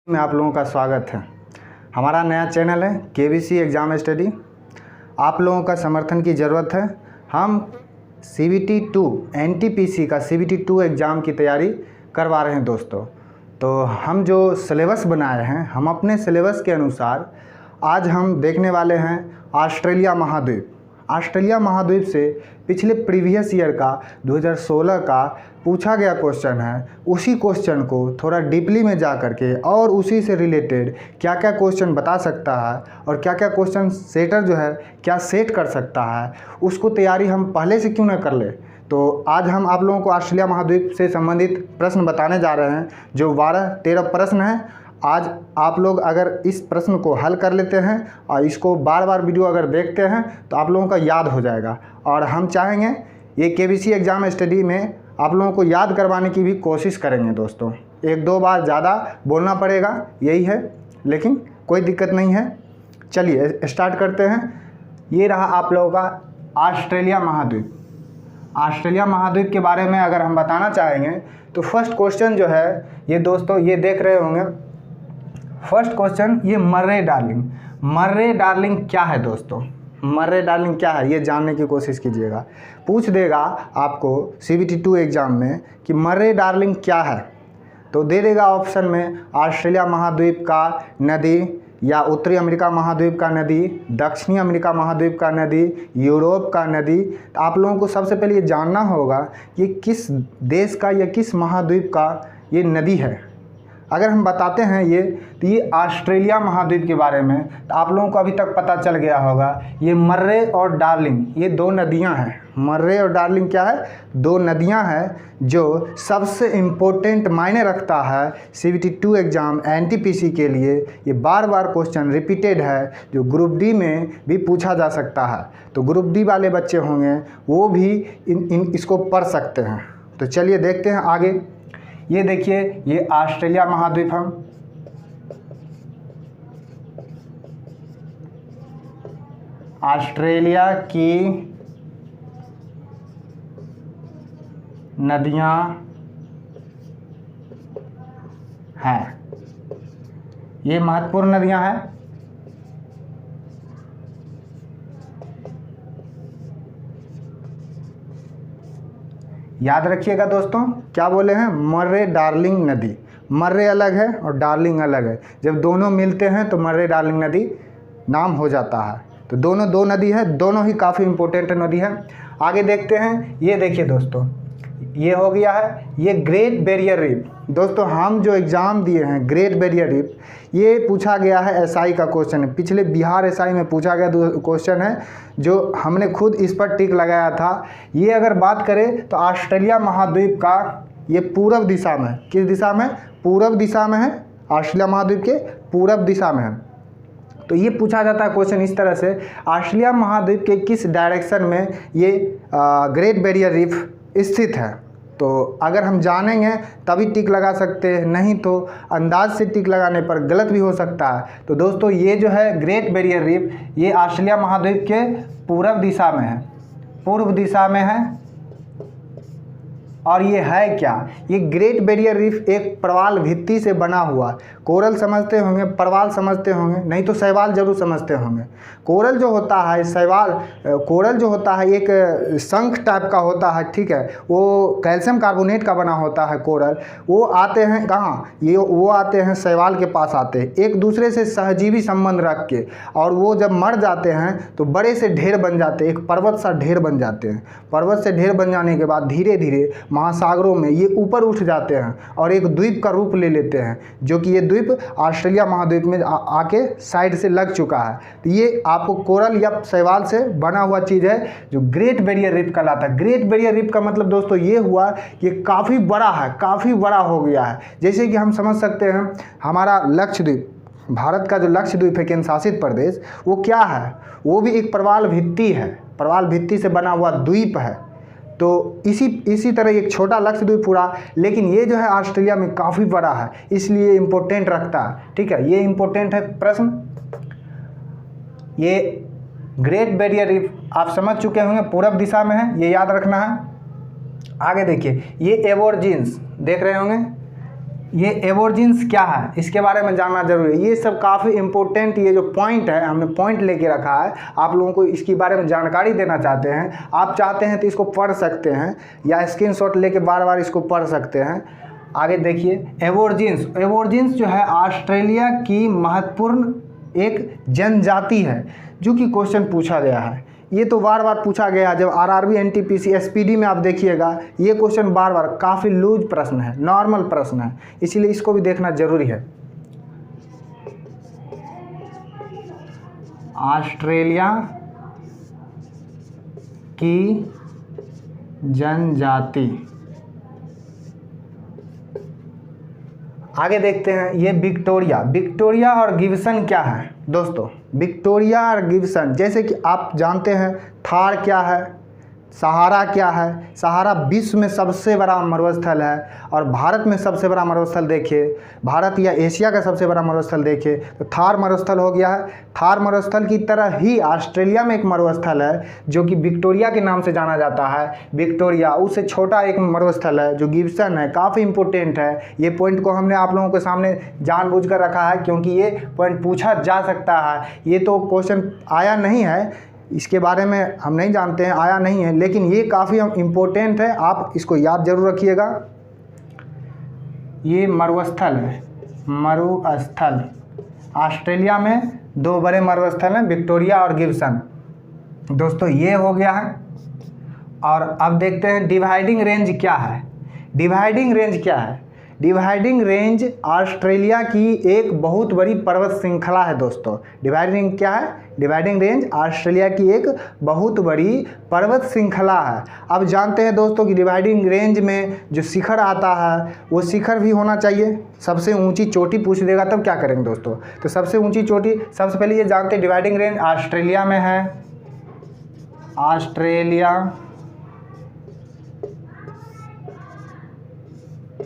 में आप लोगों का स्वागत है। हमारा नया चैनल है केबीसी एग्ज़ाम स्टडी। आप लोगों का समर्थन की ज़रूरत है। हम CBT 2 NTPC का CBT 2 एग्ज़ाम की तैयारी करवा रहे हैं दोस्तों। तो हम जो सिलेबस बनाए हैं, हम अपने सिलेबस के अनुसार आज हम देखने वाले हैं ऑस्ट्रेलिया महाद्वीप। ऑस्ट्रेलिया महाद्वीप से पिछले प्रीवियस ईयर का 2016 का पूछा गया क्वेश्चन है। उसी क्वेश्चन को थोड़ा डीपली में जा कर के और उसी से रिलेटेड क्या क्या क्वेश्चन बता सकता है और क्या क्या क्वेश्चन सेटर जो है क्या सेट कर सकता है, उसको तैयारी हम पहले से क्यों न कर ले। तो आज हम आप लोगों को ऑस्ट्रेलिया महाद्वीप से संबंधित प्रश्न बताने जा रहे हैं, जो 12-13 प्रश्न हैं। आज आप लोग अगर इस प्रश्न को हल कर लेते हैं और इसको बार बार वीडियो अगर देखते हैं तो आप लोगों का याद हो जाएगा। और हम चाहेंगे ये केबीसी एग्ज़ाम स्टडी में आप लोगों को याद करवाने की भी कोशिश करेंगे दोस्तों। 1-2 बार ज़्यादा बोलना पड़ेगा, यही है, लेकिन कोई दिक्कत नहीं है। चलिए स्टार्ट करते हैं। ये रहा आप लोगों का ऑस्ट्रेलिया महाद्वीप। ऑस्ट्रेलिया महाद्वीप के बारे में अगर हम बताना चाहेंगे तो फर्स्ट क्वेश्चन जो है ये दोस्तों ये देख रहे होंगे। फर्स्ट क्वेश्चन ये मर्रे डार्लिंग। मर्रे डार्लिंग क्या है दोस्तों? मर्रे डार्लिंग क्या है ये जानने की कोशिश कीजिएगा। पूछ देगा आपको CBT 2 एग्ज़ाम में कि मर्रे डार्लिंग क्या है, तो दे देगा ऑप्शन में ऑस्ट्रेलिया महाद्वीप का नदी, या उत्तरी अमेरिका महाद्वीप का नदी, दक्षिणी अमेरिका महाद्वीप का नदी, यूरोप का नदी। तो आप लोगों को सबसे पहले ये जानना होगा ये किस देश का या किस महाद्वीप का ये नदी है। अगर हम बताते हैं ये तो ये ऑस्ट्रेलिया महाद्वीप के बारे में, तो आप लोगों को अभी तक पता चल गया होगा ये मर्रे और डार्लिंग ये 2 नदियां हैं। मर्रे और डार्लिंग क्या है? 2 नदियां हैं जो सबसे इम्पोर्टेंट मायने रखता है CBT 2 एग्ज़ाम NTPC के लिए। ये बार बार क्वेश्चन रिपीटेड है, जो ग्रुप डी में भी पूछा जा सकता है। तो ग्रुप डी वाले बच्चे होंगे वो भी इसको पढ़ सकते हैं। तो चलिए देखते हैं आगे। ये देखिए ये ऑस्ट्रेलिया महाद्वीप हम ऑस्ट्रेलिया की नदियां हैं, ये महत्वपूर्ण नदियां हैं। याद रखिएगा दोस्तों, क्या बोले हैं? मर्रे डार्लिंग नदी। मर्रे अलग है और डार्लिंग अलग है। जब दोनों मिलते हैं तो मर्रे डार्लिंग नदी नाम हो जाता है। तो दोनों 2 नदी है, दोनों ही काफ़ी इम्पोर्टेंट नदी है। आगे देखते हैं। ये देखिए दोस्तों ये हो गया है ये ग्रेट बैरियर रीफ। दोस्तों हम जो एग्ज़ाम दिए हैं ग्रेट बैरियर रीफ, ये पूछा गया है SI का क्वेश्चन है। पिछले बिहार SI में पूछा गया क्वेश्चन है, जो हमने खुद इस पर टिक लगाया था। ये अगर बात करें तो ऑस्ट्रेलिया महाद्वीप का ये पूर्व दिशा में, किस दिशा में? पूर्व दिशा में है। ऑस्ट्रेलिया महाद्वीप के पूर्व दिशा में है। तो ये पूछा जाता है क्वेश्चन इस तरह से, ऑस्ट्रेलिया महाद्वीप के किस डायरेक्शन में ये ग्रेट बैरियर रीफ स्थित है। तो अगर हम जानेंगे तभी टिक लगा सकते हैं, नहीं तो अंदाज से टिक लगाने पर गलत भी हो सकता है। तो दोस्तों ये जो है ग्रेट बैरियर रीफ ये ऑस्ट्रेलिया महाद्वीप के पूर्व दिशा में है, पूर्व दिशा में है। और ये है क्या? ये ग्रेट बैरियर रीफ एक प्रवाल भित्ति से बना हुआ, कोरल समझते होंगे, प्रवाल समझते होंगे, नहीं तो शैवाल जरूर समझते होंगे। कोरल जो होता है, शैवाल कोरल जो होता है एक शंख टाइप का होता है, ठीक है, वो कैल्शियम कार्बोनेट का बना होता है कोरल। वो आते हैं कहाँ? ये वो आते हैं शैवाल के पास आते हैं, एक दूसरे से सहजीवी संबंध रख के, और वो जब मर जाते हैं तो बड़े से ढेर बन जाते हैं, एक पर्वत सा ढेर बन जाते हैं। पर्वत से ढेर बन जाने के बाद धीरे धीरे महासागरों में ये ऊपर उठ जाते हैं और एक द्वीप का रूप ले लेते हैं, जो कि ये द्वीप ऑस्ट्रेलिया महाद्वीप में आके साइड से लग चुका है। तो ये आपको कोरल या शैवाल से बना हुआ चीज़ है जो ग्रेट बैरियर रीफ कहलाता है। ग्रेट बैरियर रीफ का मतलब दोस्तों ये हुआ कि काफ़ी बड़ा है, काफ़ी बड़ा हो गया है। जैसे कि हम समझ सकते हैं हमारा लक्षद्वीप, भारत का जो लक्षद्वीप है केंद्र शासित प्रदेश, वो क्या है? वो भी एक प्रवाल भित्ति है, प्रवाल भित्ति से बना हुआ द्वीप है। तो इसी तरह एक छोटा लक्षद्वीप पूरा, लेकिन ये जो है ऑस्ट्रेलिया में काफ़ी बड़ा है, इसलिए इम्पोर्टेंट रखता है। ठीक है, ये इम्पोर्टेंट है प्रश्न। ये ग्रेट बैरियर रीफ आप समझ चुके होंगे पूर्व दिशा में है, ये याद रखना है। आगे देखिए ये एबोर्जिन्स देख रहे होंगे, ये एबोर्जिन्स क्या है इसके बारे में जानना जरूरी है। ये सब काफ़ी इम्पोर्टेंट, ये जो पॉइंट है हमने पॉइंट लेके रखा है, आप लोगों को इसके बारे में जानकारी देना चाहते हैं। आप चाहते हैं तो इसको पढ़ सकते हैं या स्क्रीनशॉट लेके बार बार इसको पढ़ सकते हैं। आगे देखिए, एबोर्जिन्स जो है ऑस्ट्रेलिया की महत्वपूर्ण एक जनजाति है, जो कि क्वेश्चन पूछा गया है। ये तो बार बार पूछा गया, जब आरआरबी, एनटीपीसी, एसपीडी में आप देखिएगा ये क्वेश्चन बार बार, काफ़ी लूज प्रश्न है, नॉर्मल प्रश्न है, इसीलिए इसको भी देखना जरूरी है। ऑस्ट्रेलिया की जनजाति, आगे देखते हैं ये विक्टोरिया और गिब्सन क्या है दोस्तों। विक्टोरिया और गिब्सन, जैसे कि आप जानते हैं थार क्या है, सहारा क्या है। सहारा विश्व में सबसे बड़ा मरुस्थल है, और भारत में सबसे बड़ा मरुस्थल देखिए, भारत या एशिया का सबसे बड़ा मरुस्थल देखिए तो थार मरुस्थल हो गया है। थार मरुस्थल की तरह ही ऑस्ट्रेलिया में एक मरुस्थल है जो कि विक्टोरिया के नाम से जाना जाता है। विक्टोरिया उससे छोटा एक मरुस्थल है जो गिब्सन है, काफ़ी इंपॉर्टेंट है। ये पॉइंट को हमने आप लोगों के सामने जानबूझकर रखा है क्योंकि ये पॉइंट पूछा जा सकता है। ये तो क्वेश्चन आया नहीं है, इसके बारे में हम नहीं जानते हैं, आया नहीं है, लेकिन ये काफ़ी इम्पोर्टेंट है, आप इसको याद जरूर रखिएगा। ये मरुस्थल है, मरुस्थल ऑस्ट्रेलिया में दो बड़े मरुस्थल हैं, विक्टोरिया और गिब्सन। दोस्तों ये हो गया है। और अब देखते हैं डिवाइडिंग रेंज क्या है। डिवाइडिंग रेंज क्या है? डिवाइडिंग रेंज ऑस्ट्रेलिया की एक बहुत बड़ी पर्वत श्रृंखला है दोस्तों। डिवाइडिंग क्या है? डिवाइडिंग रेंज ऑस्ट्रेलिया की एक बहुत बड़ी पर्वत श्रृंखला है। अब जानते हैं दोस्तों कि डिवाइडिंग रेंज में जो शिखर आता है वो शिखर भी होना चाहिए। सबसे ऊंची चोटी पूछ देगा तब क्या करेंगे दोस्तों? तो सबसे ऊंची चोटी, सबसे पहले ये जानते हैं डिवाइडिंग रेंज ऑस्ट्रेलिया में है। ऑस्ट्रेलिया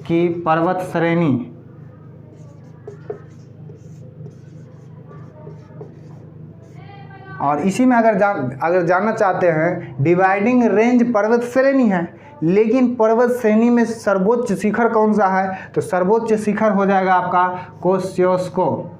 की पर्वत श्रेणी और इसी में अगर जानना चाहते हैं, डिवाइडिंग रेंज पर्वत श्रेणी है, लेकिन पर्वत श्रेणी में सर्वोच्च शिखर कौन सा है? तो सर्वोच्च शिखर हो जाएगा आपका कोस्सियुस्को।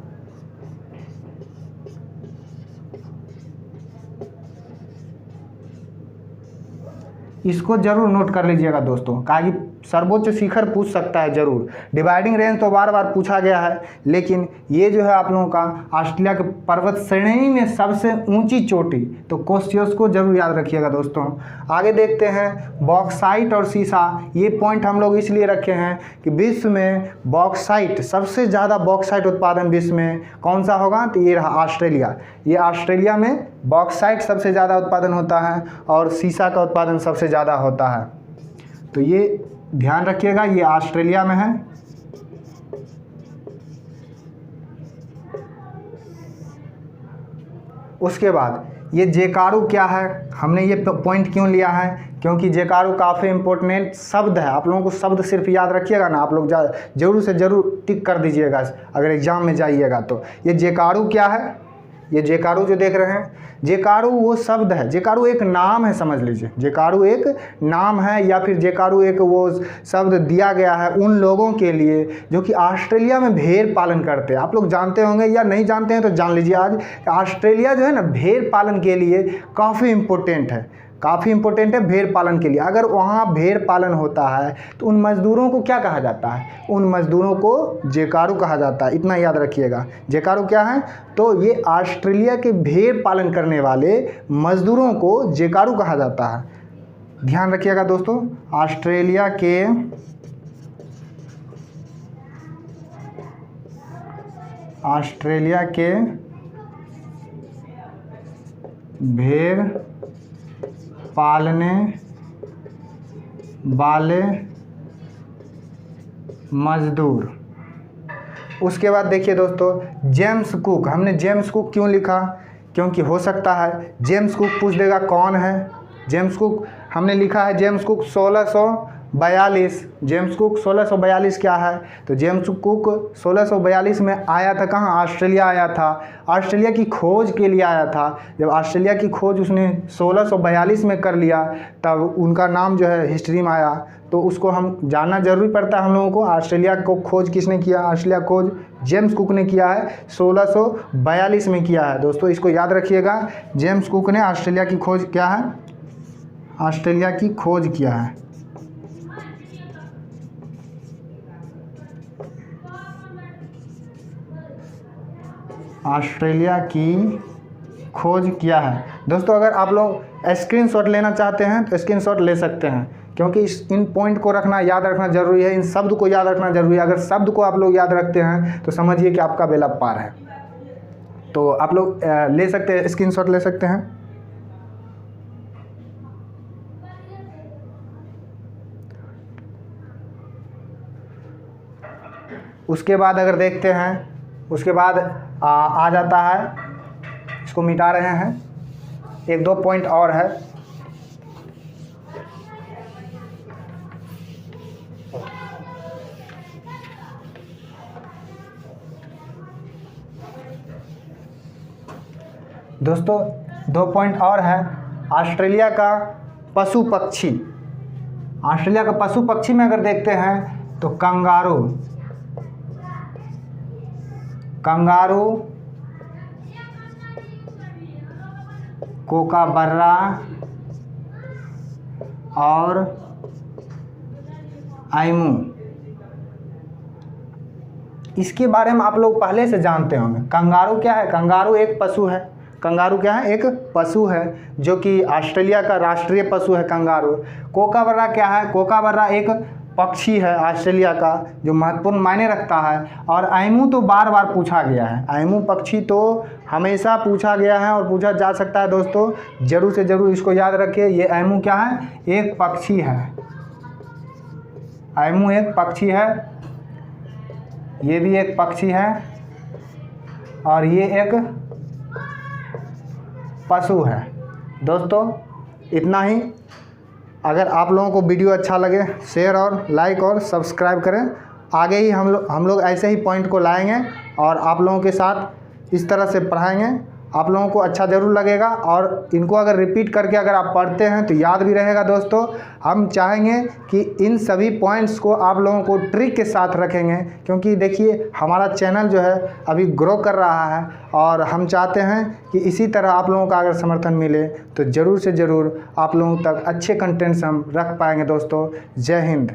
इसको जरूर नोट कर लीजिएगा दोस्तों, काहे कि सर्वोच्च शिखर पूछ सकता है जरूर। डिवाइडिंग रेंज तो बार बार पूछा गया है, लेकिन ये जो है आप लोगों का ऑस्ट्रेलिया के पर्वत श्रेणी में सबसे ऊंची चोटी, तो कोस्सियुस्को जरूर याद रखिएगा दोस्तों। आगे देखते हैं बॉक्साइट और सीसा। ये पॉइंट हम लोग इसलिए रखे हैं कि विश्व में बॉक्साइट, सबसे ज़्यादा बॉक्साइट उत्पादन विश्व में कौन सा होगा? तो ये रहा ऑस्ट्रेलिया। ये ऑस्ट्रेलिया में बॉक्साइट सबसे ज़्यादा उत्पादन होता है और सीसा का उत्पादन सबसे ज़्यादा होता है। तो ये ध्यान रखिएगा, ये ऑस्ट्रेलिया में है। उसके बाद ये जेकारू क्या है? हमने ये पॉइंट क्यों लिया है? क्योंकि जेकारू काफ़ी इंपॉर्टेंट शब्द है। आप लोगों को शब्द सिर्फ याद रखिएगा ना, आप लोग जरूर से जरूर टिक कर दीजिएगा अगर एग्जाम में जाइएगा तो। ये जेकारू क्या है? ये जेकारू जो देख रहे हैं, जेकारू वो शब्द है, जेकारू एक नाम है, समझ लीजिए। जेकारू एक नाम है या फिर जेकारू एक वो शब्द दिया गया है उन लोगों के लिए जो कि ऑस्ट्रेलिया में भेड़ पालन करते हैं। आप लोग जानते होंगे या नहीं जानते हैं तो जान लीजिए आज, ऑस्ट्रेलिया जो है ना भेड़ पालन के लिए काफ़ी इम्पोर्टेंट है, काफ़ी इंपॉर्टेंट है भेड़ पालन के लिए। अगर वहाँ भेड़ पालन होता है तो उन मज़दूरों को क्या कहा जाता है? उन मज़दूरों को जेकारू कहा जाता है, इतना याद रखिएगा। जेकारू क्या है? तो ये ऑस्ट्रेलिया के भेड़ पालन करने वाले मज़दूरों को जेकारू कहा जाता है। ध्यान रखिएगा दोस्तों, ऑस्ट्रेलिया के भेड़ पालने वाले मजदूर। उसके बाद देखिए दोस्तों जेम्स कुक। हमने जेम्स कुक क्यों लिखा? क्योंकि हो सकता है जेम्स कुक पूछ देगा कौन है। जेम्स कुक हमने लिखा है, जेम्स कुक 1600 1642 जेम्स कुक 1642 क्या है, तो जेम्स कुक 1642 में आया था कहाँ, ऑस्ट्रेलिया आया था। ऑस्ट्रेलिया की खोज के लिए आया था। जब ऑस्ट्रेलिया की खोज उसने 1642 में कर लिया तब उनका नाम जो है हिस्ट्री में आया। तो उसको हम जानना जरूरी पड़ता है हम लोगों को। ऑस्ट्रेलिया को खोज किसने किया, ऑस्ट्रेलिया खोज जेम्स कुक ने किया है, 1642 में किया है। दोस्तों इसको याद रखिएगा, जेम्स कुक ने ऑस्ट्रेलिया की खोज क्या है, ऑस्ट्रेलिया की खोज किया है। ऑस्ट्रेलिया की खोज किया है। दोस्तों अगर आप लोग स्क्रीनशॉट लेना चाहते हैं तो स्क्रीनशॉट ले सकते हैं, क्योंकि इन पॉइंट को रखना, याद रखना जरूरी है। इन शब्द को याद रखना जरूरी है। अगर शब्द को आप लोग याद रखते हैं तो समझिए कि आपका बेड़ा पार है। तो आप लोग ले सकते हैं, स्क्रीनशॉट ले सकते हैं। उसके बाद अगर देखते हैं, उसके बाद आ जाता है, इसको मिटा रहे हैं, 1-2 पॉइंट और है। दोस्तों 2 पॉइंट और है। ऑस्ट्रेलिया का पशु पक्षी, ऑस्ट्रेलिया का पशु पक्षी में अगर देखते हैं तो कंगारू, कंगारू, कोकाबर्रा और आइमू, इसके बारे में आप लोग पहले से जानते होंगे। कंगारू क्या है, कंगारू एक पशु है। कंगारू क्या है, एक पशु है जो कि ऑस्ट्रेलिया का राष्ट्रीय पशु है कंगारू। कोकाबर्रा क्या है, कोकाबर्रा एक पक्षी है ऑस्ट्रेलिया का जो महत्वपूर्ण मायने रखता है। और आइमू तो बार बार पूछा गया है, आइमू पक्षी तो हमेशा पूछा गया है और पूछा जा सकता है। दोस्तों जरूर से जरूर इसको याद रखिए, ये आइमू क्या है, एक पक्षी है। आइमू एक पक्षी है, ये भी एक पक्षी है और ये एक पशु है। दोस्तों इतना ही। अगर आप लोगों को वीडियो अच्छा लगे शेयर और लाइक और सब्सक्राइब करें। आगे ही हम लोग ऐसे ही पॉइंट को लाएंगे और आप लोगों के साथ इस तरह से पढ़ाएंगे। आप लोगों को अच्छा ज़रूर लगेगा और इनको अगर रिपीट करके अगर आप पढ़ते हैं तो याद भी रहेगा। दोस्तों हम चाहेंगे कि इन सभी पॉइंट्स को आप लोगों को ट्रिक के साथ रखेंगे, क्योंकि देखिए हमारा चैनल जो है अभी ग्रो कर रहा है और हम चाहते हैं कि इसी तरह आप लोगों का अगर समर्थन मिले तो ज़रूर से ज़रूर आप लोगों तक अच्छे कंटेंट्स हम रख पाएंगे। दोस्तों जय हिंद।